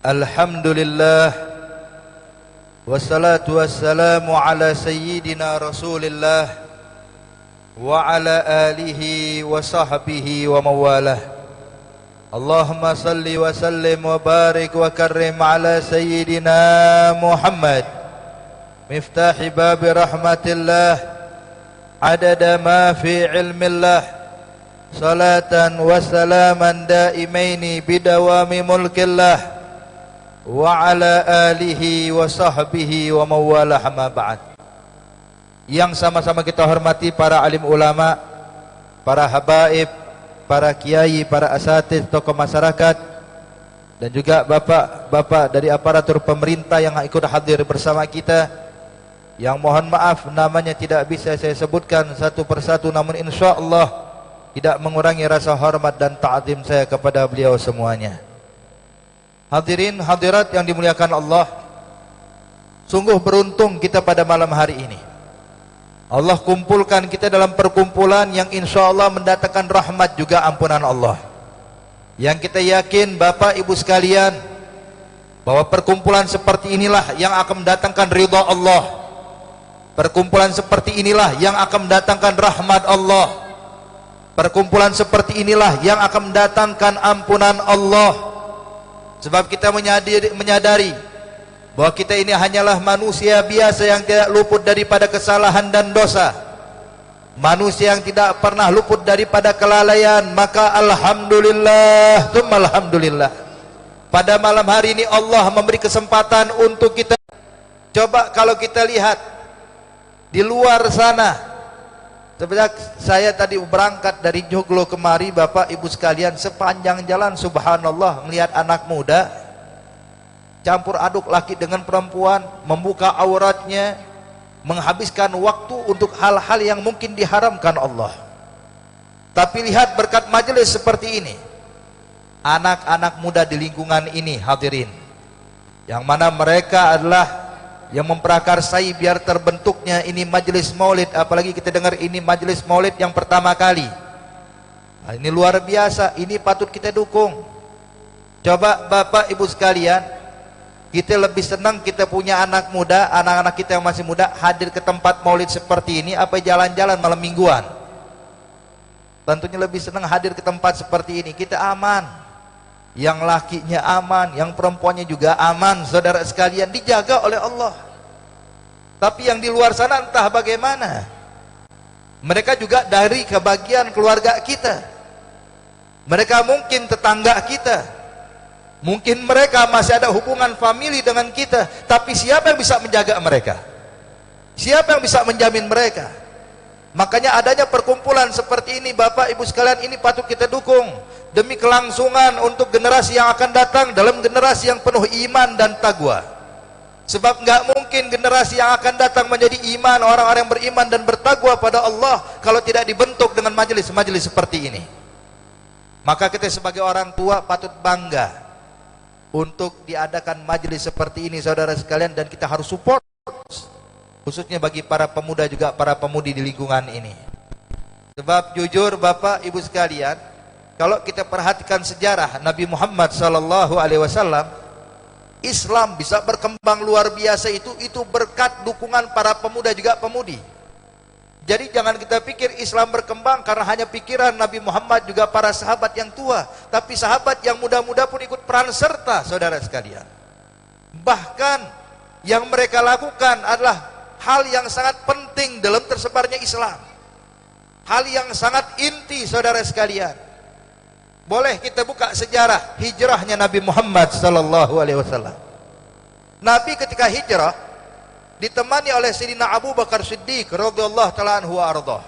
Alhamdulillah wassalatu wassalamu ala sayyidina Rasulillah wa ala alihi wa sahbihi wa mawalah. Allahumma salli wa sallim wa barik wa karrim ala sayyidina Muhammad miftahi babi rahmatillah adada ma fi ilmillah salatan wa salaman daimaini bidawami mulkillah wa ala alihi wa sahbihi wa mawalah, ma ba'd. Yang sama-sama kita hormati para alim ulama, para habaib, para kiai, para asatidz, tokoh masyarakat, dan juga bapak-bapak dari aparatur pemerintah yang ikut hadir bersama kita, yang mohon maaf namanya tidak bisa saya sebutkan satu persatu, namun insya Allah tidak mengurangi rasa hormat dan ta'zim saya kepada beliau semuanya. Hadirin hadirat yang dimuliakan Allah, sungguh beruntung kita pada malam hari ini. Allah kumpulkan kita dalam perkumpulan yang insya Allah mendatangkan rahmat juga ampunan Allah. Yang kita yakin Bapak Ibu sekalian, bahwa perkumpulan seperti inilah yang akan mendatangkan ridha Allah. Perkumpulan seperti inilah yang akan mendatangkan rahmat Allah. Perkumpulan seperti inilah yang akan mendatangkan ampunan Allah. Sebab kita menyadari bahwa kita ini hanyalah manusia biasa yang tidak luput daripada kesalahan dan dosa, manusia yang tidak pernah luput daripada kelalaian. Maka alhamdulillah tsumma alhamdulillah, pada malam hari ini Allah memberi kesempatan untuk kita. Coba kalau kita lihat di luar sana, sebenarnya saya tadi berangkat dari Joglo kemari, Bapak Ibu sekalian, sepanjang jalan subhanallah melihat anak muda campur aduk laki dengan perempuan, membuka auratnya, menghabiskan waktu untuk hal-hal yang mungkin diharamkan Allah. Tapi lihat berkat majelis seperti ini, anak-anak muda di lingkungan ini hadirin, yang mana mereka adalah yang memprakarsai biar terbentuknya ini majelis maulid. Apalagi kita dengar ini majelis maulid yang pertama kali. Nah, ini luar biasa, ini patut kita dukung. Coba Bapak Ibu sekalian, kita lebih senang kita punya anak muda, anak-anak kita yang masih muda hadir ke tempat maulid seperti ini, apa jalan-jalan malam mingguan? Tentunya lebih senang hadir ke tempat seperti ini. Kita aman, yang lakinya aman, yang perempuannya juga aman, saudara sekalian, dijaga oleh Allah. Tapi yang di luar sana entah bagaimana, mereka juga dari kebagian keluarga kita, mereka mungkin tetangga kita, mungkin mereka masih ada hubungan famili dengan kita. Tapi siapa yang bisa menjaga mereka? Siapa yang bisa menjamin mereka? Makanya adanya perkumpulan seperti ini, Bapak Ibu sekalian, ini patut kita dukung demi kelangsungan untuk generasi yang akan datang, dalam generasi yang penuh iman dan takwa. Sebab nggak mungkin generasi yang akan datang menjadi iman, orang-orang yang beriman dan bertakwa pada Allah, kalau tidak dibentuk dengan majelis-majelis seperti ini. Maka kita sebagai orang tua patut bangga untuk diadakan majelis seperti ini, saudara sekalian, dan kita harus support, khususnya bagi para pemuda juga para pemudi di lingkungan ini. Sebab jujur Bapak Ibu sekalian, kalau kita perhatikan sejarah Nabi Muhammad SAW, Islam bisa berkembang luar biasa itu berkat dukungan para pemuda juga pemudi. Jadi jangan kita pikir Islam berkembang karena hanya pikiran Nabi Muhammad, juga para sahabat yang tua, tapi sahabat yang muda-muda pun ikut peran serta, saudara sekalian. Bahkan yang mereka lakukan adalah hal yang sangat penting dalam tersebarnya Islam, hal yang sangat inti, saudara sekalian. Boleh kita buka sejarah hijrahnya Nabi Muhammad SAW. Nabi ketika hijrah ditemani oleh Sayyidina Abu Bakar Siddiq radhiyallahu ta'ala anhu wa ardhah.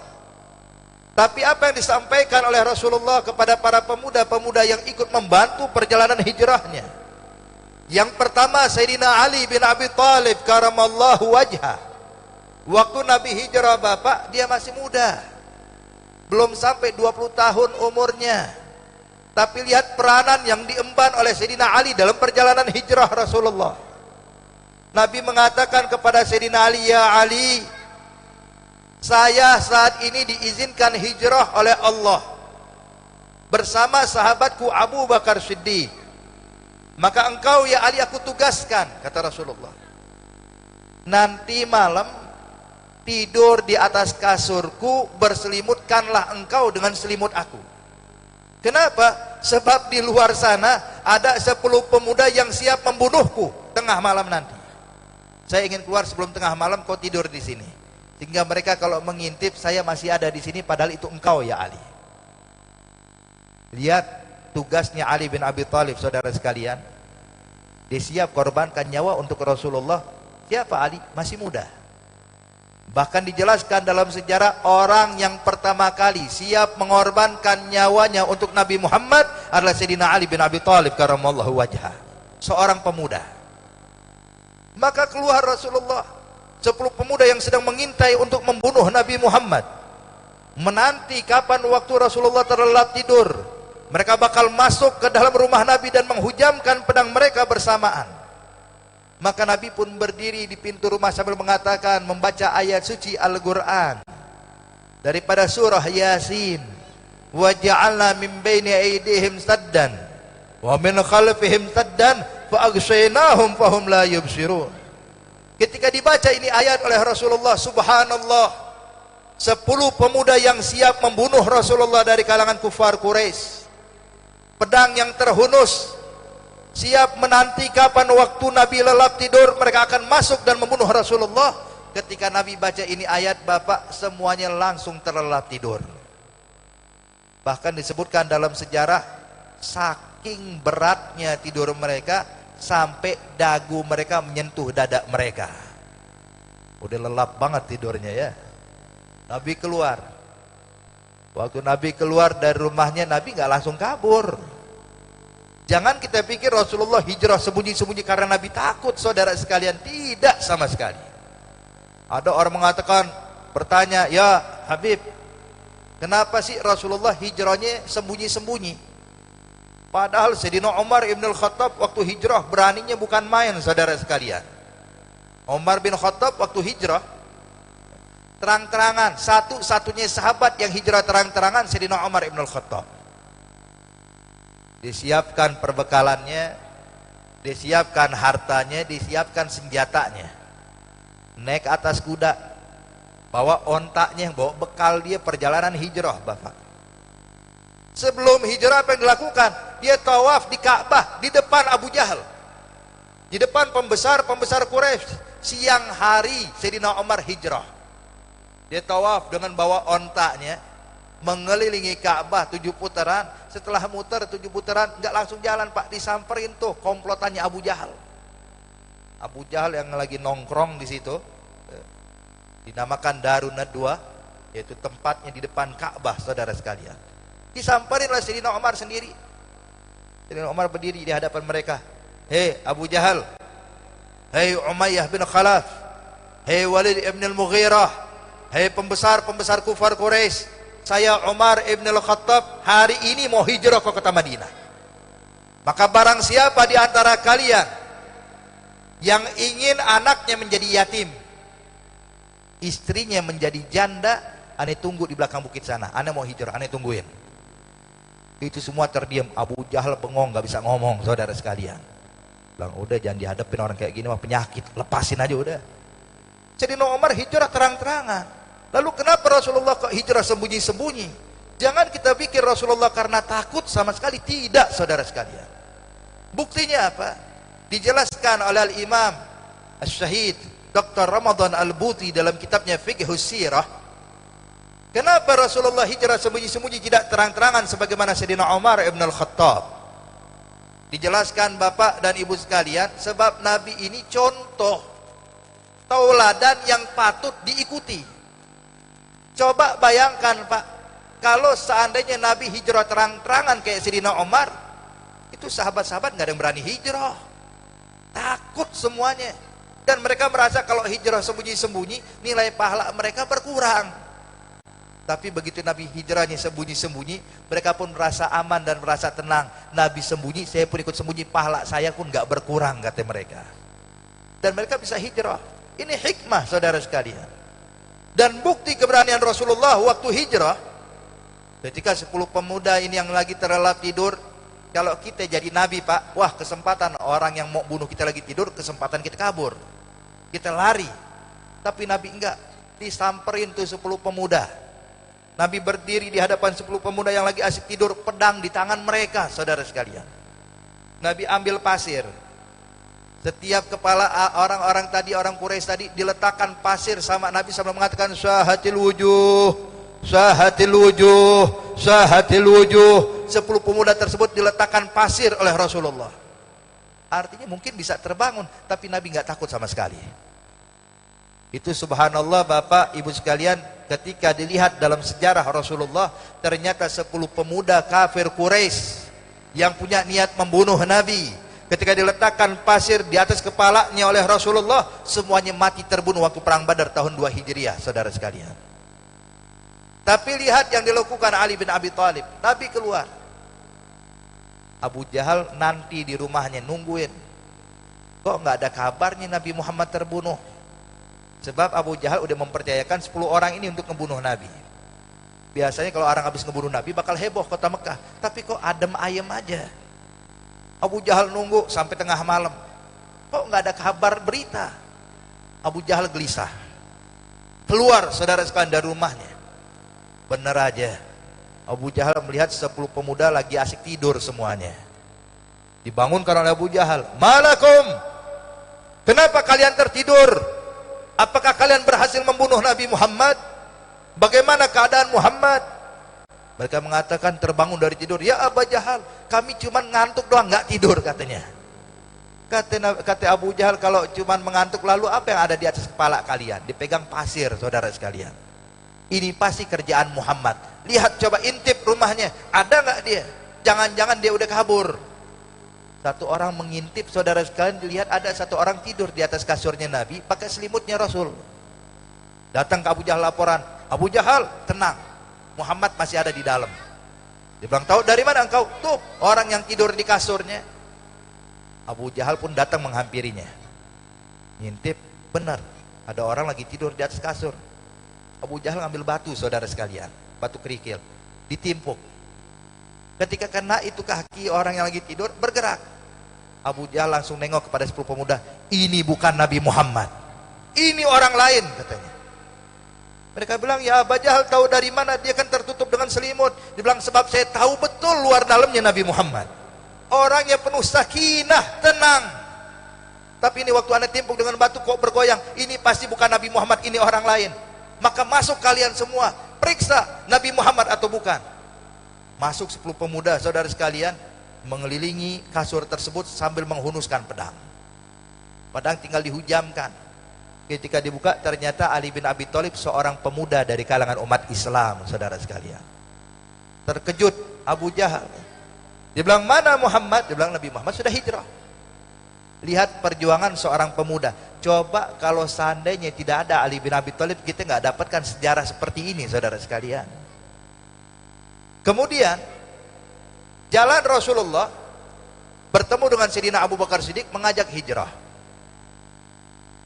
Tapi apa yang disampaikan oleh Rasulullah kepada para pemuda-pemuda yang ikut membantu perjalanan hijrahnya? Yang pertama, Sayyidina Ali bin Abi Thalib karamallahu wajhah. Waktu Nabi hijrah, Bapak, dia masih muda, belum sampai 20 tahun umurnya. Tapi lihat peranan yang diemban oleh Sayyidina Ali dalam perjalanan hijrah Rasulullah. Nabi mengatakan kepada Sayyidina Ali, "Ya Ali, saya saat ini diizinkan hijrah oleh Allah bersama sahabatku Abu Bakar Siddiq. Maka engkau ya Ali aku tugaskan, kata Rasulullah, nanti malam tidur di atas kasurku, berselimutkanlah engkau dengan selimut aku. Kenapa? Sebab di luar sana ada 10 pemuda yang siap membunuhku tengah malam nanti. Saya ingin keluar sebelum tengah malam, kau tidur di sini. Sehingga mereka kalau mengintip saya masih ada di sini, padahal itu engkau ya Ali. Lihat tugasnya Ali bin Abi Thalib, saudara sekalian. Dia siap korbankan nyawa untuk Rasulullah. Siapa Ali? Masih muda. Bahkan dijelaskan dalam sejarah, orang yang pertama kali siap mengorbankan nyawanya untuk Nabi Muhammad adalah Sayyidina Ali bin Abi Thalib karramallahu wajhah. Seorang pemuda. Maka keluar Rasulullah, 10 pemuda yang sedang mengintai untuk membunuh Nabi Muhammad, menanti kapan waktu Rasulullah terlelap tidur. Mereka bakal masuk ke dalam rumah Nabi dan menghujamkan pedang mereka bersamaan. Maka Nabi pun berdiri di pintu rumah sambil mengatakan, membaca ayat suci Al-Quran daripada surah Yasin, wa ja'alna min baini aydihim saddan wa min khalfihim saddan fa aghshaynahum fahum la yubsirun. Ketika dibaca ini ayat oleh Rasulullah, subhanallah, 10 pemuda yang siap membunuh Rasulullah dari kalangan kufar Quraisy, pedang yang terhunus, siap menanti kapan waktu Nabi lelap tidur, mereka akan masuk dan membunuh Rasulullah. Ketika Nabi baca ini ayat, Bapak, semuanya langsung terlelap tidur. Bahkan disebutkan dalam sejarah, saking beratnya tidur mereka, sampai dagu mereka menyentuh dada mereka. Udah lelap banget tidurnya ya. Nabi keluar. Waktu Nabi keluar dari rumahnya, Nabi nggak langsung kabur. Jangan kita pikir Rasulullah hijrah sembunyi-sembunyi karena Nabi takut, saudara sekalian. Tidak sama sekali. Ada orang mengatakan, bertanya, ya Habib, kenapa sih Rasulullah hijrahnya sembunyi-sembunyi? Padahal Sayyidina Umar ibn al-Khattab waktu hijrah beraninya bukan main, saudara sekalian. Umar bin Khattab waktu hijrah terang-terangan, satu-satunya sahabat yang hijrah terang-terangan Sayyidina Umar ibn al-Khattab. Disiapkan perbekalannya, disiapkan hartanya, disiapkan senjatanya. Naik atas kuda, bawa ontaknya, bawa bekal dia perjalanan hijrah, Bapak. Sebelum hijrah apa yang dilakukan? Dia tawaf di Ka'bah di depan Abu Jahal, di depan pembesar-pembesar Quraisy. Siang hari Sayyidina Umar hijrah, dia tawaf dengan bawa ontaknya, mengelilingi Ka'bah 7 putaran. Setelah muter 7 putaran, nggak langsung jalan, Pak, disamperin tuh komplotannya Abu Jahal. Abu Jahal yang lagi nongkrong di situ, dinamakan Darun Nadwa, yaitu tempatnya di depan Ka'bah, saudara sekalian. Disamperin oleh Sayyidina Umar sendiri. Sayyidina Umar berdiri di hadapan mereka. Hei Abu Jahal, hei Umayyah bin Khalaf, hei Walid ibn al-Mughirah, hei pembesar-pembesar kufar Quraisy, saya Umar ibn al-Khattab hari ini mau hijrah ke kota Madinah. Maka barang siapa di antara kalian yang ingin anaknya menjadi yatim, istrinya menjadi janda, ane tunggu di belakang bukit sana, ane mau hijrah, ane tungguin. Itu semua terdiam. Abu Jahal bengong, gak bisa ngomong, saudara sekalian. Bilang, udah jangan dihadapin orang kayak gini, mah penyakit, lepasin aja udah. Sayyidina Umar hijrah terang-terangan. Lalu kenapa Rasulullah kok hijrah sembunyi-sembunyi? Jangan kita pikir Rasulullah karena takut, sama sekali tidak, saudara sekalian. Buktinya apa? Dijelaskan oleh Al-Imam Asy-Syahid Dr. Ramadan Al-Buti dalam kitabnya Fiqhus Sirah. Kenapa Rasulullah hijrah sembunyi-sembunyi, tidak terang-terangan sebagaimana Sayyidina Umar ibn al-Khattab? Dijelaskan Bapak dan Ibu sekalian, sebab Nabi ini contoh tauladan yang patut diikuti. Coba bayangkan, Pak, kalau seandainya Nabi hijrah terang-terangan kayak Sayyidina Umar, itu sahabat-sahabat nggak ada yang berani hijrah, takut semuanya. Dan mereka merasa kalau hijrah sembunyi-sembunyi, nilai pahala mereka berkurang. Tapi begitu Nabi hijrahnya sembunyi-sembunyi, mereka pun merasa aman dan merasa tenang. Nabi sembunyi, saya pun ikut sembunyi, pahala saya pun gak berkurang, kata mereka. Dan mereka bisa hijrah. Ini hikmah, saudara sekalian. Dan bukti keberanian Rasulullah waktu hijrah, ketika 10 pemuda ini yang lagi terlelap tidur, kalau kita jadi nabi Pak, wah kesempatan orang yang mau bunuh kita lagi tidur, kesempatan kita kabur, kita lari. Tapi Nabi enggak, disamperin tuh 10 pemuda. Nabi berdiri di hadapan 10 pemuda yang lagi asik tidur, pedang di tangan mereka, saudara sekalian. Nabi ambil pasir, setiap kepala orang-orang tadi, orang Quraisy tadi diletakkan pasir sama Nabi sambil mengatakan syahatil wujuh, syahatil wujuh, syahatil wujuh. 10 pemuda tersebut diletakkan pasir oleh Rasulullah. Artinya mungkin bisa terbangun, tapi Nabi nggak takut sama sekali. Itu subhanallah Bapak Ibu sekalian, ketika dilihat dalam sejarah Rasulullah, ternyata 10 pemuda kafir Quraisy yang punya niat membunuh Nabi, ketika diletakkan pasir di atas kepalanya oleh Rasulullah, semuanya mati terbunuh waktu perang Badar tahun 2 Hijriah, saudara sekalian. Tapi lihat yang dilakukan Ali bin Abi Thalib. Nabi keluar, Abu Jahal nanti di rumahnya nungguin. Kok nggak ada kabarnya Nabi Muhammad terbunuh? Sebab Abu Jahal udah mempercayakan 10 orang ini untuk membunuh Nabi. Biasanya kalau orang habis ngebunuh Nabi bakal heboh kota Mekah. Tapi kok adem ayem aja. Abu Jahal nunggu sampai tengah malam. Kok nggak ada kabar berita? Abu Jahal gelisah. Keluar saudara sekalian dari rumahnya. Benar aja, Abu Jahal melihat 10 pemuda lagi asik tidur semuanya. Dibangunkan oleh Abu Jahal. Malakum, kenapa kalian tertidur? Apakah kalian berhasil membunuh Nabi Muhammad? Bagaimana keadaan Muhammad? Mereka mengatakan terbangun dari tidur. Ya Abu Jahal, kami cuma ngantuk doang, nggak tidur katanya. Kata Abu Jahal, kalau cuma mengantuk lalu apa yang ada di atas kepala kalian? Dipegang pasir, saudara sekalian. Ini pasti kerjaan Muhammad. Lihat, coba intip rumahnya, ada nggak dia? Jangan-jangan dia udah kabur. Satu orang mengintip, saudara sekalian, dilihat ada satu orang tidur di atas kasurnya Nabi pakai selimutnya Rasul. Datang ke Abu Jahal laporan, Abu Jahal tenang, Muhammad masih ada di dalam. Dia bilang, tahu dari mana engkau? Tuh orang yang tidur di kasurnya. Abu Jahal pun datang menghampirinya. Ngintip, benar ada orang lagi tidur di atas kasur. Abu Jahal ngambil batu, saudara sekalian, batu kerikil, ditimpuk. Ketika kena itu kaki orang yang lagi tidur bergerak. Abu Jahal langsung nengok kepada 10 pemuda, ini bukan Nabi Muhammad, ini orang lain katanya. Mereka bilang, ya Abu Jahal tahu dari mana? Dia kan tertutup dengan selimut. Dia bilang, sebab saya tahu betul luar dalamnya Nabi Muhammad, orangnya penuh sakinah, tenang. Tapi ini waktu anda timpuk dengan batu kok bergoyang, ini pasti bukan Nabi Muhammad, ini orang lain. Maka masuk kalian semua, periksa Nabi Muhammad atau bukan. Masuk 10 pemuda, saudara sekalian, mengelilingi kasur tersebut sambil menghunuskan pedang. Pedang tinggal dihujamkan. Ketika dibuka, ternyata Ali bin Abi Thalib seorang pemuda dari kalangan umat Islam, saudara sekalian. Terkejut Abu Jahal. Dia bilang, mana Muhammad? Dia bilang, Nabi Muhammad sudah hijrah. Lihat perjuangan seorang pemuda. Coba kalau seandainya tidak ada Ali bin Abi Thalib, kita nggak dapatkan sejarah seperti ini, saudara sekalian. Kemudian jalan Rasulullah bertemu dengan Sayyidina Abu Bakar Siddiq, mengajak hijrah.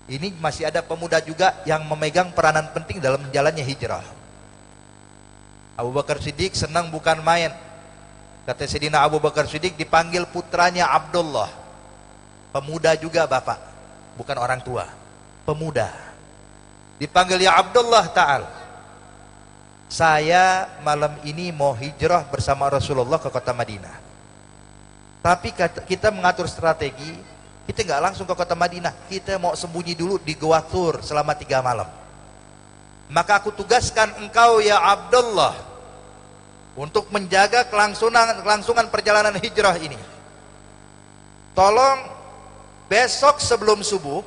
Ini masih ada pemuda juga yang memegang peranan penting dalam jalannya hijrah. Abu Bakar Siddiq senang bukan main. Kata Sayyidina Abu Bakar Siddiq, dipanggil putranya Abdullah. Pemuda juga Bapak, bukan orang tua, pemuda. Dipanggil, ya Abdullah ta'al, saya malam ini mau hijrah bersama Rasulullah ke kota Madinah. Tapi kita mengatur strategi, kita nggak langsung ke kota Madinah, kita mau sembunyi dulu di Gua Thur selama 3 malam. Maka aku tugaskan engkau ya Abdullah untuk menjaga kelangsungan perjalanan hijrah ini. Tolong besok sebelum subuh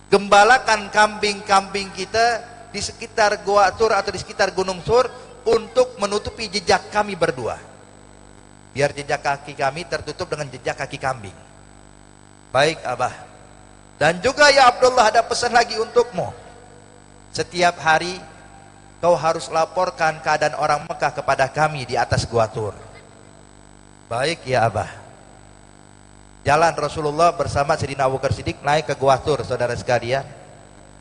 gembalakan kambing-kambing kita di sekitar Gua Thur atau di sekitar Gunung Thur untuk menutupi jejak kami berdua, biar jejak kaki kami tertutup dengan jejak kaki kambing. Baik Abah. Dan juga ya Abdullah, ada pesan lagi untukmu. Setiap hari kau harus laporkan keadaan orang Mekah kepada kami di atas Gua Thur. Baik ya Abah. Jalan Rasulullah bersama Sayyidina Abu Bakar Siddiq naik ke Gua Thur, saudara sekalian.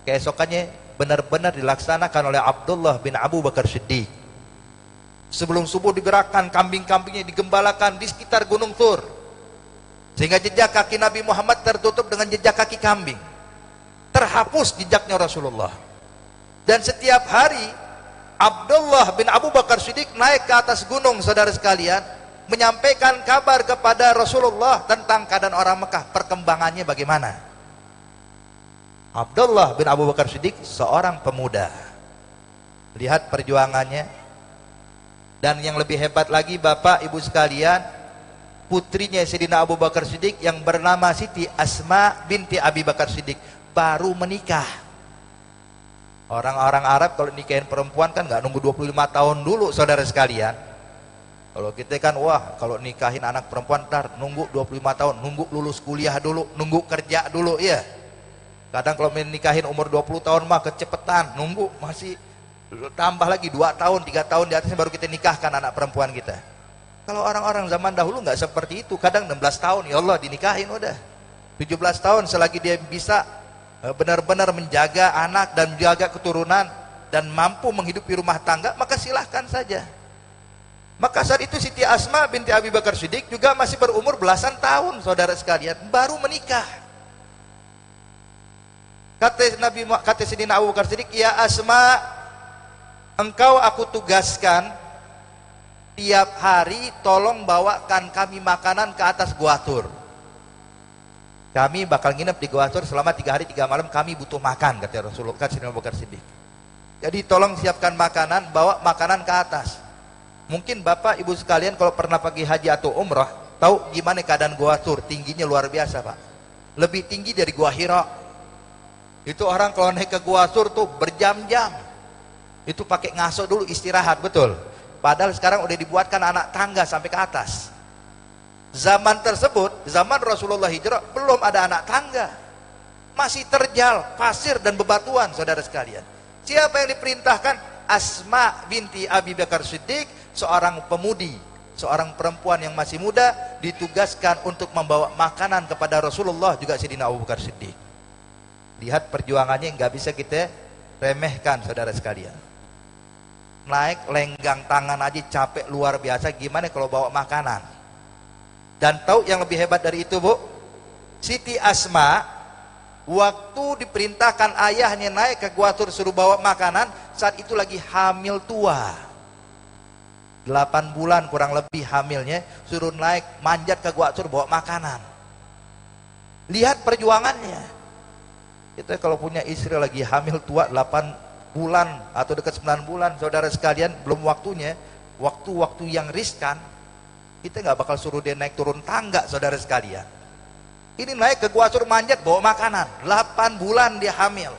Keesokannya benar-benar dilaksanakan oleh Abdullah bin Abu Bakar Siddiq. Sebelum subuh digerakkan kambing-kambingnya, digembalakan di sekitar Gunung Tur, sehingga jejak kaki Nabi Muhammad tertutup dengan jejak kaki kambing, terhapus jejaknya Rasulullah. Dan setiap hari Abdullah bin Abu Bakar Siddiq naik ke atas gunung, saudara sekalian, menyampaikan kabar kepada Rasulullah tentang keadaan orang Mekah, perkembangannya bagaimana. Abdullah bin Abu Bakar Siddiq seorang pemuda, lihat perjuangannya. Dan yang lebih hebat lagi Bapak Ibu sekalian, putrinya Sayyidina Abu Bakar Siddiq yang bernama Siti Asma binti Abi Bakar Siddiq baru menikah. Orang-orang Arab kalau nikahin perempuan kan nggak nunggu 25 tahun dulu, saudara sekalian. Kalau kita kan wah, kalau nikahin anak perempuan ntar nunggu 25 tahun, nunggu lulus kuliah dulu, nunggu kerja dulu ya. Kadang kalau menikahin umur 20 tahun mah kecepetan, nunggu masih tambah lagi 2 tahun, 3 tahun di atasnya baru kita nikahkan anak perempuan kita. Kalau orang-orang zaman dahulu nggak seperti itu, kadang 16 tahun ya Allah dinikahin udah. 17 tahun selagi dia bisa benar-benar menjaga anak dan menjaga keturunan dan mampu menghidupi rumah tangga, maka silahkan saja. Maka saat itu Siti Asma binti Abi Bakar Siddiq juga masih berumur belasan tahun, saudara sekalian, baru menikah. Kata Sayyidina Abu Bakar Siddiq, ya Asma, engkau aku tugaskan tiap hari tolong bawakan kami makanan ke atas Gua Tur. Kami bakal nginep di Gua Tur selama 3 hari 3 malam, kami butuh makan, kata Rasulullah, kata Sayyidina Abu Bakar Siddiq. Jadi tolong siapkan makanan, bawa makanan ke atas. Mungkin Bapak Ibu sekalian kalau pernah pergi haji atau umrah, tahu gimana keadaan Gua Tur, tingginya luar biasa Pak. Lebih tinggi dari Gua Hira. Itu orang kalau naik ke Gua Tur tuh berjam-jam. Itu pakai ngaso dulu istirahat, betul. Padahal sekarang udah dibuatkan anak tangga sampai ke atas. Zaman tersebut, zaman Rasulullah hijrah, belum ada anak tangga. Masih terjal, pasir dan bebatuan, saudara sekalian. Siapa yang diperintahkan? Asma binti Abi Bakar Siddiq, seorang pemudi, seorang perempuan yang masih muda, ditugaskan untuk membawa makanan kepada Rasulullah, juga Sayyidina Abu Bakar Siddiq. Lihat perjuangannya, nggak bisa kita remehkan, saudara sekalian. Naik lenggang tangan aja capek luar biasa, gimana kalau bawa makanan. Dan tahu yang lebih hebat dari itu Bu, Siti Asma waktu diperintahkan ayahnya naik ke Gua Tur suruh bawa makanan, saat itu lagi hamil tua, 8 bulan kurang lebih hamilnya, suruh naik manjat ke Gua Tur bawa makanan. Lihat perjuangannya. Kita kalau punya istri lagi hamil tua 8 bulan atau dekat 9 bulan, saudara sekalian, belum waktunya, waktu-waktu yang riskan, kita nggak bakal suruh dia naik turun tangga, saudara sekalian. Ini naik ke Gua Tur manjat bawa makanan, 8 bulan dia hamil.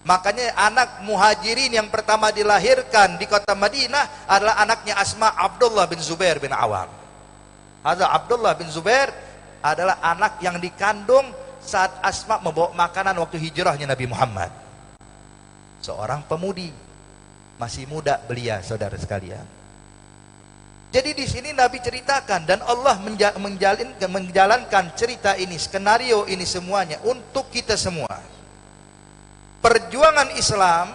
Makanya anak muhajirin yang pertama dilahirkan di kota Madinah adalah anaknya Asma, Abdullah bin Zubair bin Awam. Abdullah bin Zubair adalah anak yang dikandung saat Asma membawa makanan waktu hijrahnya Nabi Muhammad. Seorang pemudi, masih muda belia, saudara sekalian. Jadi di sini Nabi ceritakan, dan Allah menjalankan cerita ini, skenario ini semuanya untuk kita semua. Perjuangan Islam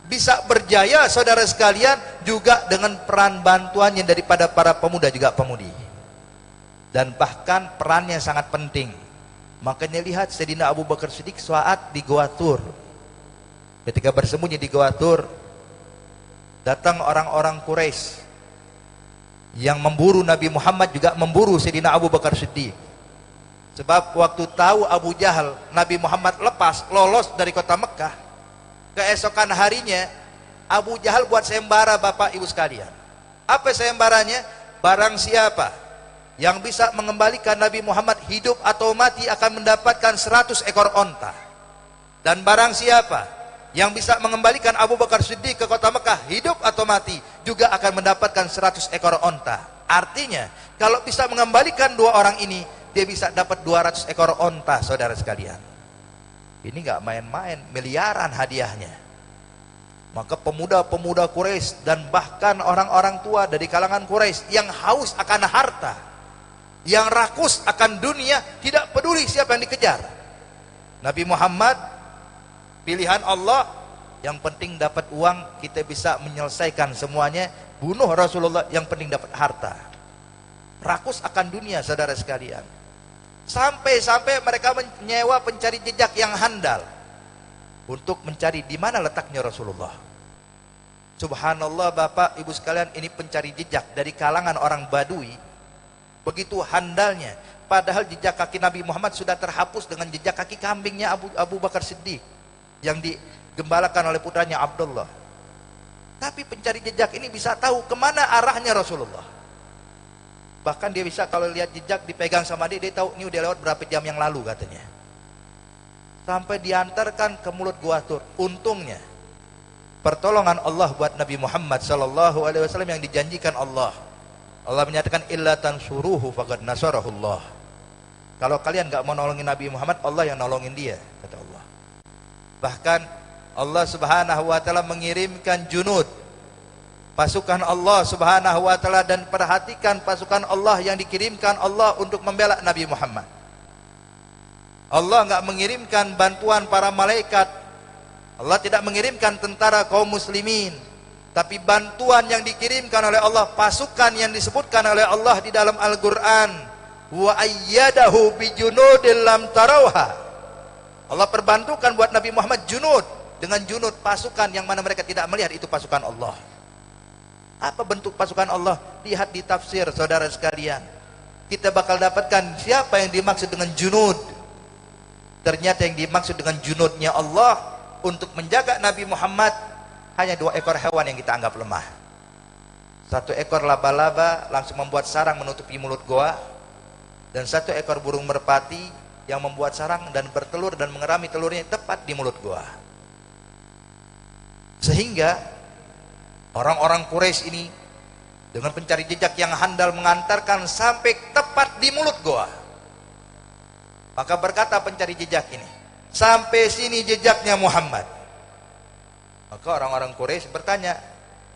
bisa berjaya, saudara sekalian, juga dengan peran bantuannya daripada para pemuda juga pemudi. Dan bahkan perannya sangat penting. Makanya lihat Sayyidina Abu Bakar Siddiq saat di Gua Tur. Ketika bersembunyi di Gua Tur, datang orang-orang Quraisy yang memburu Nabi Muhammad, juga memburu Sayyidina Abu Bakar Siddiq. Sebab waktu tahu Abu Jahal Nabi Muhammad lolos dari kota Mekah, keesokan harinya Abu Jahal buat sayembara, Bapak Ibu sekalian. Apa sayembaranya? Barang siapa yang bisa mengembalikan Nabi Muhammad hidup atau mati akan mendapatkan 100 ekor onta. Dan barang siapa yang bisa mengembalikan Abu Bakar Siddiq ke kota Mekah hidup atau mati juga akan mendapatkan 100 ekor onta. Artinya kalau bisa mengembalikan 2 orang ini, dia bisa dapat 200 ekor onta, saudara sekalian. Ini nggak main-main, miliaran hadiahnya. Maka pemuda-pemuda Quraisy dan bahkan orang-orang tua dari kalangan Quraisy yang haus akan harta, yang rakus akan dunia, tidak peduli siapa yang dikejar. Nabi Muhammad pilihan Allah yang penting dapat uang, kita bisa menyelesaikan semuanya. Bunuh Rasulullah, yang penting dapat harta. Rakus akan dunia, saudara sekalian. Sampai-sampai mereka menyewa pencari jejak yang handal untuk mencari di mana letaknya Rasulullah. Subhanallah Bapak Ibu sekalian, ini pencari jejak dari kalangan orang Badui. Begitu handalnya. Padahal jejak kaki Nabi Muhammad sudah terhapus dengan jejak kaki kambingnya Abu Bakar Siddiq yang digembalakan oleh putranya Abdullah. Tapi pencari jejak ini bisa tahu kemana arahnya Rasulullah. Bahkan dia bisa kalau lihat jejak dipegang sama dia tahu ini udah lewat berapa jam yang lalu katanya. Sampai diantarkan ke mulut gua Tur. Untungnya pertolongan Allah buat Nabi Muhammad sallallahu alaihi wasallam yang dijanjikan Allah. Allah menyatakan illa tansuruhu faqad nasarahullah. Kalau kalian enggak mau nolongin Nabi Muhammad, Allah yang nolongin dia, kata Allah. Bahkan Allah Subhanahu wa taala mengirimkan junud, pasukan Allah Subhanahu wa taala, dan perhatikan pasukan Allah yang dikirimkan Allah untuk membela Nabi Muhammad. Allah enggak mengirimkan bantuan para malaikat. Allah tidak mengirimkan tentara kaum muslimin, tapi bantuan yang dikirimkan oleh Allah, pasukan yang disebutkan oleh Allah di dalam Al-Qur'an, wa ayyadahu bijunudil lam tarauha. Allah perbantukan buat Nabi Muhammad junud, dengan junud pasukan yang mana mereka tidak melihat, itu pasukan Allah. Apa bentuk pasukan Allah? Lihat di tafsir saudara sekalian. Kita bakal dapatkan siapa yang dimaksud dengan junud. Ternyata yang dimaksud dengan junudnya Allah untuk menjaga Nabi Muhammad hanya 2 ekor hewan yang kita anggap lemah. 1 ekor laba-laba langsung membuat sarang menutupi mulut goa, dan 1 ekor burung merpati yang membuat sarang dan bertelur dan mengerami telurnya tepat di mulut goa. Sehingga orang-orang Quraisy ini dengan pencari jejak yang handal mengantarkan sampai tepat di mulut goa. Maka berkata pencari jejak ini, sampai sini jejaknya Muhammad. Maka orang-orang Quraisy bertanya,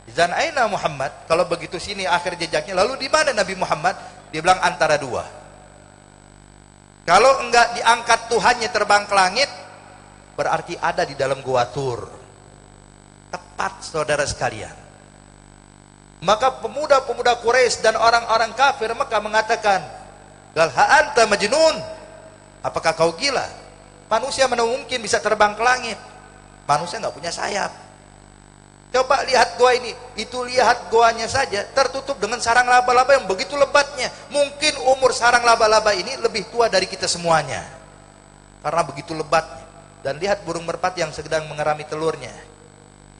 "Izan aina Muhammad?" Kalau begitu sini akhir jejaknya, lalu di mana Nabi Muhammad? Dia bilang antara 2. Kalau enggak diangkat Tuhannya terbang ke langit, berarti ada di dalam gua Tur. Tepat saudara sekalian. Maka pemuda-pemuda Quraisy dan orang-orang kafir Mekah mengatakan, "Gal ha anta majnun?" Apakah kau gila? Manusia mana mungkin bisa terbang ke langit? Manusia nggak punya sayap. Coba lihat gua ini, itu lihat goanya saja tertutup dengan sarang laba-laba yang begitu lebatnya. Mungkin umur sarang laba-laba ini lebih tua dari kita semuanya, karena begitu lebatnya. Dan lihat burung merpati yang sedang mengerami telurnya.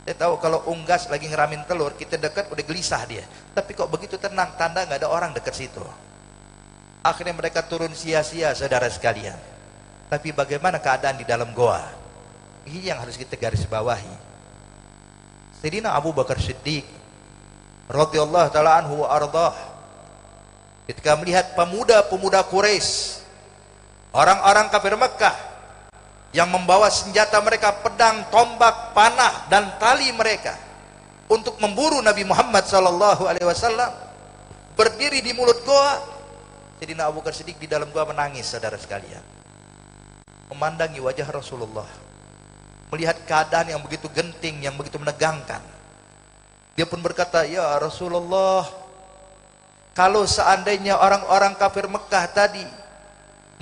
Saya tahu kalau unggas lagi ngeramin telur, kita dekat udah gelisah dia. Tapi kok begitu tenang, tanda nggak ada orang dekat situ. Akhirnya mereka turun sia-sia saudara sekalian. Tapi bagaimana keadaan di dalam goa? Ini yang harus kita garis bawahi. Sayyidina Abu Bakar Siddiq radhiyallahu taala anhu wa ardhah, ketika melihat pemuda-pemuda Quraisy, orang-orang kafir Mekah yang membawa senjata mereka, pedang, tombak, panah dan tali mereka untuk memburu Nabi Muhammad sallallahu alaihi wasallam, berdiri di mulut goa, Sayyidina Abu Bakar Siddiq di dalam goa menangis saudara sekalian. Memandangi wajah Rasulullah, melihat keadaan yang begitu genting, yang begitu menegangkan. Dia pun berkata, "Ya Rasulullah, kalau seandainya orang-orang kafir Mekah tadi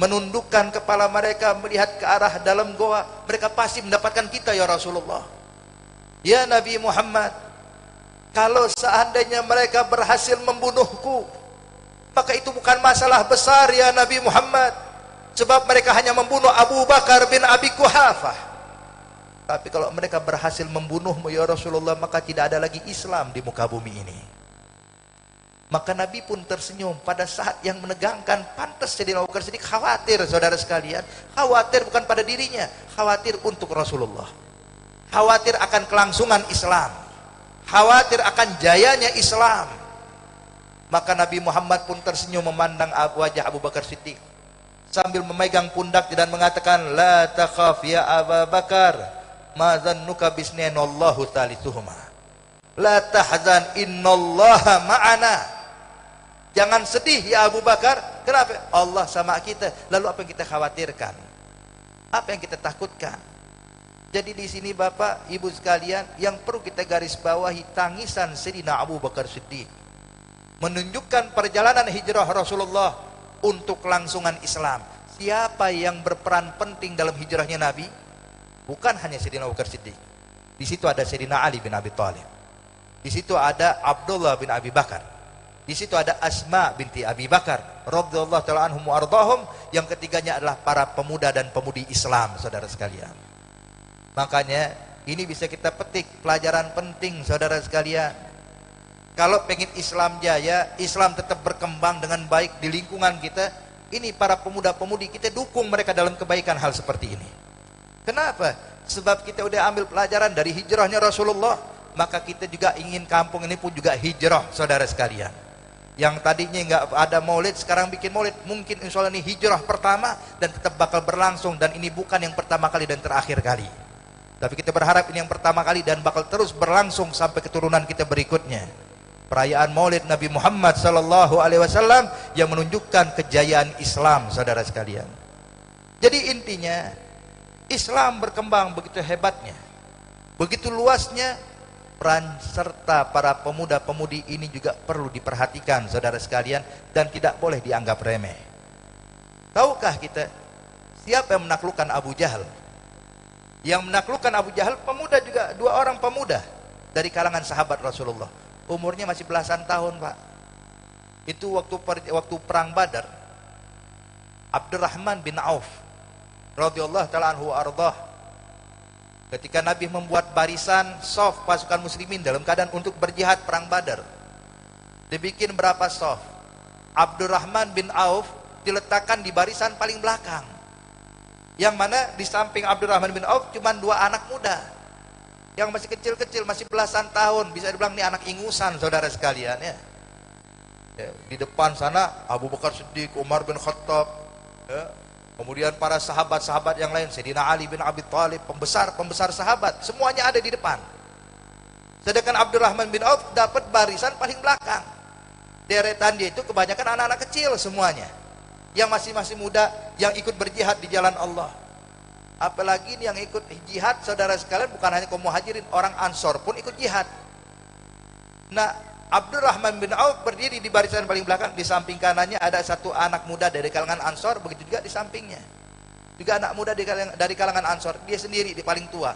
menundukkan kepala mereka melihat ke arah dalam goa, mereka pasti mendapatkan kita ya Rasulullah. Ya Nabi Muhammad, kalau seandainya mereka berhasil membunuhku, maka itu bukan masalah besar ya Nabi Muhammad, sebab mereka hanya membunuh Abu Bakar bin Abi Quhafah. Tapi kalau mereka berhasil membunuhmu ya Rasulullah, maka tidak ada lagi Islam di muka bumi ini." Maka Nabi pun tersenyum pada saat yang menegangkan. Pantas Sayyidina Abu Bakar Siddiq khawatir saudara sekalian. Khawatir bukan pada dirinya, khawatir untuk Rasulullah, khawatir akan kelangsungan Islam, khawatir akan jayanya Islam. Maka Nabi Muhammad pun tersenyum memandang wajah Abu Bakar Siddiq sambil memegang pundak dan mengatakan, "La takhaf ya Abu Bakar, ma dzannuka bisnainallahu thalithuhuma. La tahzan innallaha ma'ana." Jangan sedih ya Abu Bakar. Kenapa? Allah sama kita. Lalu apa yang kita khawatirkan? Apa yang kita takutkan? Jadi di sini Bapak, Ibu sekalian, yang perlu kita garis bawahi tangisan Sayyidina Abu Bakar Siddiq menunjukkan perjalanan hijrah Rasulullah untuk kelangsungan Islam. Siapa yang berperan penting dalam hijrahnya Nabi? Bukan hanya Sayyidina Abu Bakar Siddiq. Di situ ada Sayyidina Ali bin Abi Thalib. Di situ ada Abdullah bin Abi Bakar. Di situ ada Asma binti Abi Bakar radhiyallahu taala anhum wa ardhahum. Yang ketiganya adalah para pemuda dan pemudi Islam, saudara sekalian. Makanya ini bisa kita petik pelajaran penting, saudara sekalian. Kalau pengen Islam jaya, Islam tetap berkembang dengan baik di lingkungan kita, ini para pemuda-pemudi kita dukung mereka dalam kebaikan hal seperti ini. Kenapa? Sebab kita udah ambil pelajaran dari hijrahnya Rasulullah, maka kita juga ingin kampung ini pun juga hijrah, saudara sekalian. Yang tadinya nggak ada maulid, sekarang bikin maulid. Mungkin insya Allah ini hijrah pertama dan tetap bakal berlangsung, dan ini bukan yang pertama kali dan terakhir kali. Tapi kita berharap ini yang pertama kali dan bakal terus berlangsung sampai keturunan kita berikutnya. Perayaan Maulid Nabi Muhammad sallallahu alaihi wasallam yang menunjukkan kejayaan Islam, saudara sekalian. Jadi intinya Islam berkembang begitu hebatnya, begitu luasnya. Peran serta para pemuda-pemudi ini juga perlu diperhatikan, saudara sekalian, dan tidak boleh dianggap remeh. Tahukah kita siapa yang menaklukkan Abu Jahal? Yang menaklukkan Abu Jahal pemuda juga, 2 orang pemuda dari kalangan sahabat Rasulullah. Umurnya masih belasan tahun, Pak. Itu waktu perang Badar. Abdurrahman bin Auf radhiyallahu taala anhu ardhah, ketika Nabi membuat barisan shaf pasukan muslimin dalam keadaan untuk berjihad perang Badar, dibikin berapa shaf? Abdurrahman bin Auf diletakkan di barisan paling belakang, yang mana di samping Abdurrahman bin Auf cuma 2 anak muda yang masih kecil-kecil, masih belasan tahun, bisa dibilang ini anak ingusan, saudara sekalian ya. Di depan sana Abu Bakar Siddiq, Umar bin Khattab, ya. Kemudian para sahabat-sahabat yang lain, Sayyidina Ali bin Abi Thalib, pembesar sahabat, semuanya ada di depan. Sedangkan Abdurrahman bin Auf dapat barisan paling belakang. Deretan dia itu kebanyakan anak-anak kecil semuanya, yang masih muda, yang ikut berjihad di jalan Allah. Apalagi yang ikut jihad, saudara sekalian, bukan hanya kaum muhajirin, orang Ansor pun ikut jihad. Nah, Abdurrahman bin Auf berdiri di barisan paling belakang, di samping kanannya ada 1 anak muda dari kalangan Ansor, begitu juga di sampingnya juga anak muda dari kalangan Ansor. Dia sendiri di paling tua.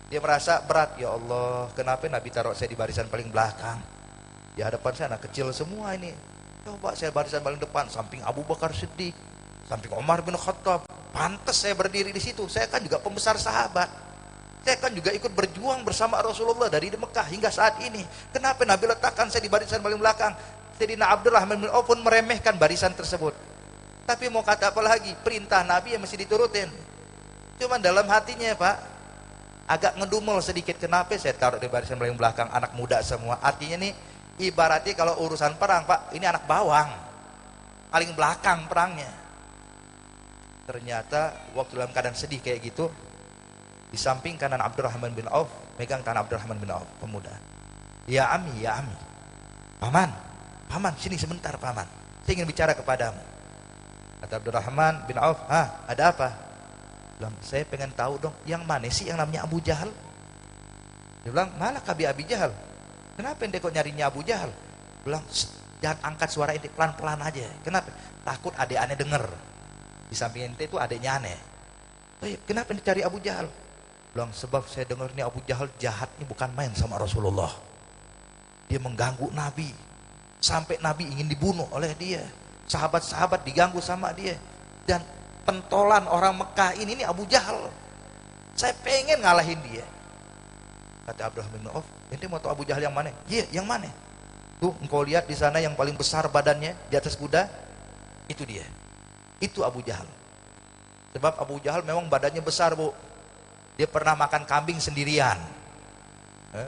Dia merasa berat, ya Allah, kenapa Nabi taruh saya di barisan paling belakang? Di hadapan saya anak kecil semua ini. Coba saya barisan paling depan, samping Abu Bakar Siddiq, samping Umar bin Khattab. Pantas saya berdiri di situ. Saya kan juga pembesar sahabat. Saya kan juga ikut berjuang bersama Rasulullah dari Mekah hingga saat ini. Kenapa Nabi letakkan saya di barisan paling belakang? Sayyidina Abdurrahman bin Auf pun meremehkan barisan tersebut. Tapi mau kata apa lagi? Perintah Nabi yang mesti diturutin. Cuman dalam hatinya, Pak, agak ngedumel sedikit. Kenapa saya taruh di barisan paling belakang, anak muda semua? Artinya nih, ibaratnya kalau urusan perang, Pak, ini anak bawang, paling belakang perangnya. Ternyata waktu dalam keadaan sedih kayak gitu, di samping kanan Abdurrahman bin Auf, megang tangan Abdurrahman bin Auf, pemuda. Ya Ami, ya Ami. Paman, sini sebentar paman. Saya ingin bicara kepadamu. Kata Abdurrahman bin Auf, ada apa? Bilang, saya pengen tahu dong, yang mana sih yang namanya Abu Jahal? Dia bilang, malah kabi Abi Jahal. Kenapa ente kok nyarinya Abu Jahal? Bilang, jangan angkat suara ente, pelan-pelan aja. Kenapa? Takut adik aneh denger. Di samping ente itu adiknya aneh. Oh iya, kenapa ente cari Abu Jahal? Bilang, sebab saya dengar ini Abu Jahal jahatnya bukan main sama Rasulullah. Dia mengganggu Nabi, sampai Nabi ingin dibunuh oleh dia. Sahabat-sahabat diganggu sama dia. Dan pentolan orang Mekah ini Abu Jahal. Saya pengen ngalahin dia. Kata Abdurrahman bin Auf, ente mau tahu Abu Jahal yang mana? Iya, yang mana? Tuh, engkau lihat di sana yang paling besar badannya di atas kuda, itu dia. Itu Abu Jahal. Sebab Abu Jahal memang badannya besar, Bu. Dia pernah makan kambing sendirian.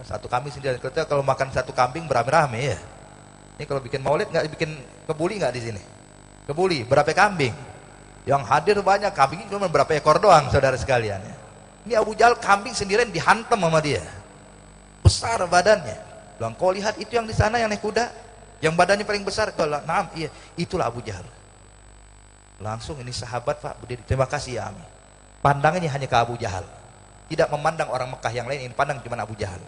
Satu kambing sendirian. Kita kalau makan satu kambing beramai-ramai ya. Ini kalau bikin maulid nggak, bikin kebuli nggak di sini? Kebuli berapa kambing? Yang hadir banyak, kambing cuma berapa ekor doang, saudara sekalian. Ini Abu Jahal kambing sendirian dihantam sama dia. Besar badannya. Bilang, kau lihat itu yang di sana yang naik kuda, yang badannya paling besar. Kalau nah, iya, itulah Abu Jahal. Langsung ini sahabat, Pak, berdiri. Terima kasih ya Ami. pandangannya hanya ke Abu Jahal, tidak memandang orang Mekah yang lain, ini pandang cuma Abu Jahal.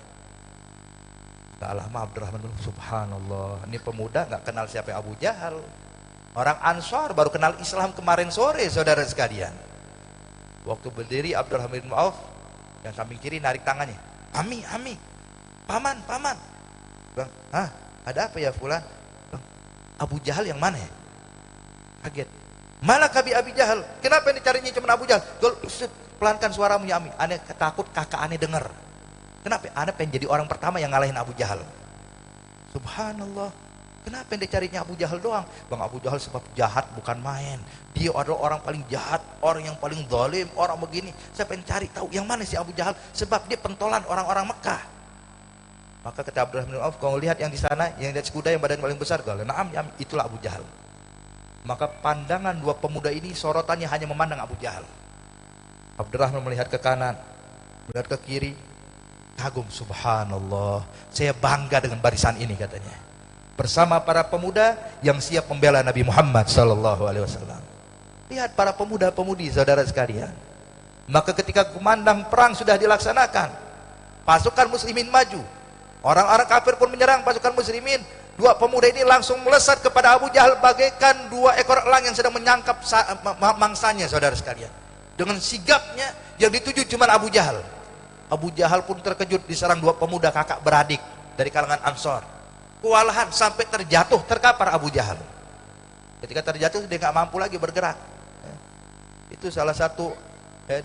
Gak lama Abdurrahman bin Auf, subhanallah, ini pemuda nggak kenal siapa Abu Jahal. Orang Ansor baru kenal Islam kemarin sore, saudara sekalian. Waktu berdiri Abdurrahman bin Auf, yang samping kiri narik tangannya, Ami, paman. Bang, ada apa ya fulan? Bang, Abu Jahal yang mana ya? Kaget. Malah kabi Abi Jahal. Kenapa yang dicarinya cuma Abu Jahal? Pelankan suaramu ya Ami. Aneh takut kakak aneh dengar. Kenapa? Aneh pengen jadi orang pertama yang ngalahin Abu Jahal. Subhanallah. Kenapa yang dicarinya Abu Jahal doang? Bang, Abu Jahal sebab jahat bukan main. Dia adalah orang paling jahat, orang yang paling zalim, orang begini. Saya pengen cari tahu yang mana si Abu Jahal, sebab dia pentolan orang-orang Mekah. Maka kata Abdurrahman bin Auf, kau lihat yang di sana, yang di atas kuda yang badan paling besar, naam, itulah Abu Jahal. Maka pandangan dua pemuda ini sorotannya hanya memandang Abu Jahal. Abdurrahman melihat ke kanan, melihat ke kiri, kagum, subhanallah, saya bangga dengan barisan ini katanya. Bersama para pemuda yang siap membela Nabi Muhammad SAW. Lihat para pemuda-pemudi saudara sekalian. Maka ketika kumandang perang sudah dilaksanakan, pasukan muslimin maju, orang-orang kafir pun menyerang pasukan muslimin. Dua pemuda ini langsung melesat kepada Abu Jahal bagaikan dua ekor elang yang sedang menyangkap mangsanya, saudara sekalian. Dengan sigapnya yang dituju cuma Abu Jahal. Abu Jahal pun terkejut diserang dua pemuda kakak beradik dari kalangan Ansor. Kewalahan sampai terjatuh, terkapar Abu Jahal. Ketika terjatuh dia nggak mampu lagi bergerak. Itu salah satu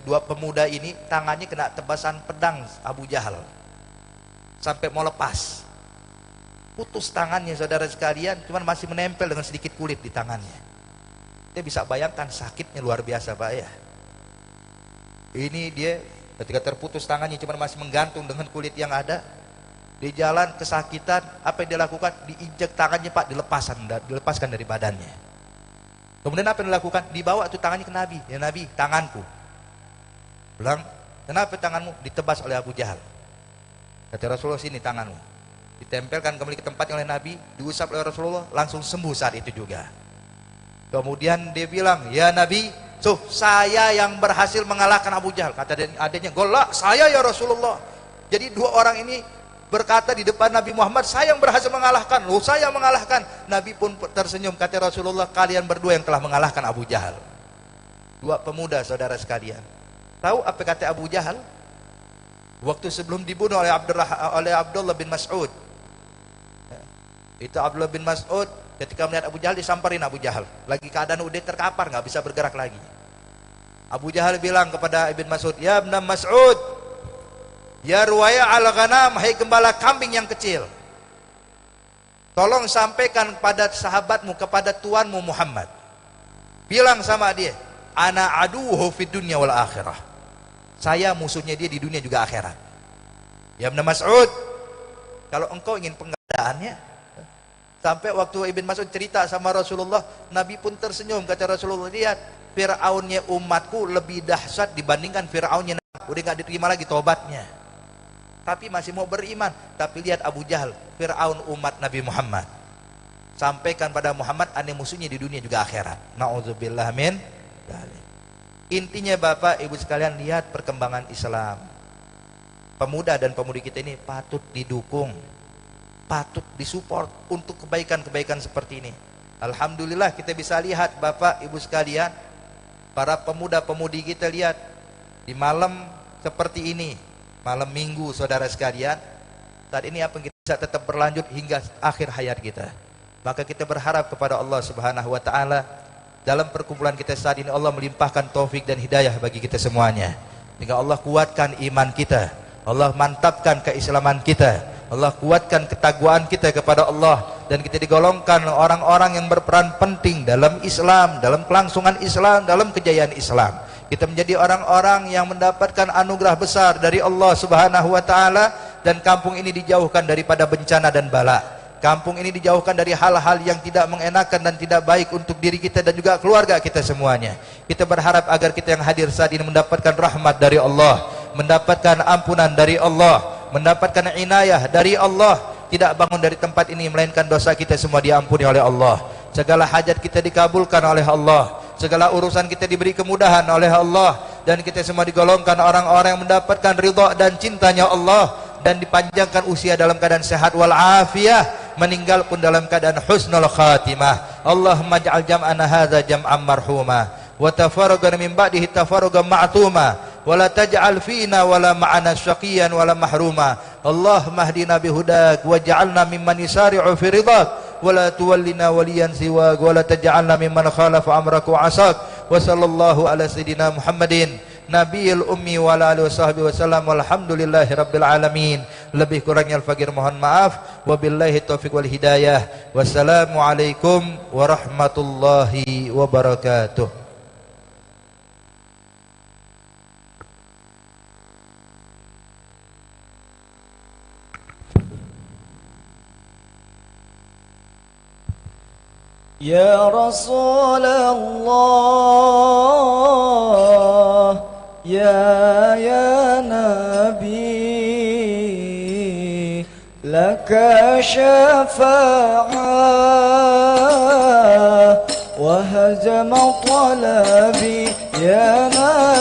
dua pemuda ini tangannya kena tebasan pedang Abu Jahal sampai mau lepas. Putus tangannya saudara sekalian, cuman masih menempel dengan sedikit kulit di tangannya. Dia bisa bayangkan sakitnya luar biasa Pak ya. Ini dia ketika terputus tangannya cuman masih menggantung dengan kulit yang ada. Di jalan kesakitan, apa yang dia lakukan? Diinjak tangannya Pak, dilepaskan dari badannya. Kemudian apa yang dilakukan? Dibawa tuh tangannya ke Nabi. Ya Nabi, tanganku. Bilang, kenapa tanganmu? Ditebas oleh Abu Jahal. Kata Rasulullah, sini tanganmu. Ditempelkan kembali ke tempat oleh Nabi, diusap oleh Rasulullah, langsung sembuh saat itu juga. Kemudian dia bilang, ya Nabi, saya yang berhasil mengalahkan Abu Jahal. Kata adiknya, golak, saya ya Rasulullah. Jadi dua orang ini berkata di depan Nabi Muhammad, saya yang berhasil mengalahkan, saya mengalahkan. Nabi pun tersenyum, kata Rasulullah, kalian berdua yang telah mengalahkan Abu Jahal. Dua pemuda saudara sekalian. Tahu apa kata Abu Jahal? Waktu sebelum dibunuh oleh Abdullah bin Mas'ud. Itu Abdullah bin Mas'ud ketika melihat Abu Jahal disamperin Abu Jahal. Lagi keadaan udah terkapar, nggak bisa bergerak lagi. Abu Jahal bilang kepada Ibn Mas'ud, ya Ibn Mas'ud, ya ruwaya al-ghanam, hai gembala kambing yang kecil, tolong sampaikan kepada sahabatmu, kepada tuanmu Muhammad, bilang sama dia, ana aduhu fid dunya wal akhirah, saya musuhnya dia di dunia juga akhirat. Ya Ibn Mas'ud, kalau engkau ingin penggadaannya. Sampai waktu Ibn Mas'ud cerita sama Rasulullah, Nabi pun tersenyum. Kata Rasulullah, lihat Fir'aunnya umatku lebih dahsyat dibandingkan Fir'aunnya Nabi. Udah gak diterima lagi tobatnya, tapi masih mau beriman. Tapi lihat Abu Jahal, Fir'aun umat Nabi Muhammad. Sampaikan pada Muhammad, aneh musuhnya di dunia juga akhirat. Na'udzubillah min. Intinya Bapak Ibu sekalian, lihat perkembangan Islam. Pemuda dan pemudi kita ini patut didukung, patut disupport untuk kebaikan-kebaikan seperti ini. Alhamdulillah kita bisa lihat Bapak Ibu sekalian, para pemuda-pemudi kita lihat di malam seperti ini, malam minggu saudara sekalian, saat ini apa kita bisa tetap berlanjut hingga akhir hayat kita. Maka kita berharap kepada Allah Subhanahu wa taala, dalam perkumpulan kita saat ini Allah melimpahkan taufik dan hidayah bagi kita semuanya. Sehingga Allah kuatkan iman kita, Allah mantapkan keislaman kita, Allah kuatkan ketakwaan kita kepada Allah, dan kita digolongkan orang-orang yang berperan penting dalam Islam, dalam kelangsungan Islam, dalam kejayaan Islam. Kita menjadi orang-orang yang mendapatkan anugerah besar dari Allah Subhanahu wa taala, dan kampung ini dijauhkan daripada bencana dan bala. Kampung ini dijauhkan dari hal-hal yang tidak mengenakan dan tidak baik untuk diri kita dan juga keluarga kita semuanya. Kita berharap agar kita yang hadir saat ini mendapatkan rahmat dari Allah, mendapatkan ampunan dari Allah, mendapatkan inayah dari Allah. Tidak bangun dari tempat ini melainkan dosa kita semua diampuni oleh Allah. Segala hajat kita dikabulkan oleh Allah. Segala urusan kita diberi kemudahan oleh Allah. dan kita semua digolongkan orang-orang yang mendapatkan ridha dan cintanya Allah, dan dipanjangkan usia dalam keadaan sehat wal afiyah, meninggal pun dalam keadaan husnul khatimah. Allahumma ja'al jam'ana hadza jam'an marhuma wa tafarraqana min ba'dihi tafarruqan ma'tuma wa la taj'al fina wala ma'ana syaqiyan wala mahruma. Allahumma hdina bihudak waj'alna mimman yusari'u fi ridak wa la tuwallina waliyan siwak wa la taj'alna mimman khalafa amraka wa asak. Wa sallallahu ala sayidina Muhammadin nabiyil ummi wa ala alihi wasahbihi wasallam walhamdulillahi rabbil alamin. Lebih kurangnya al-fakir mohon maaf. Wabillahi taufiq wal hidayah. Wassalamualaikum warahmatullahi wabarakatuh. Ya Rasulullah, ya Nabi, laka syafa'ah wa hajama talabi ya Nabi.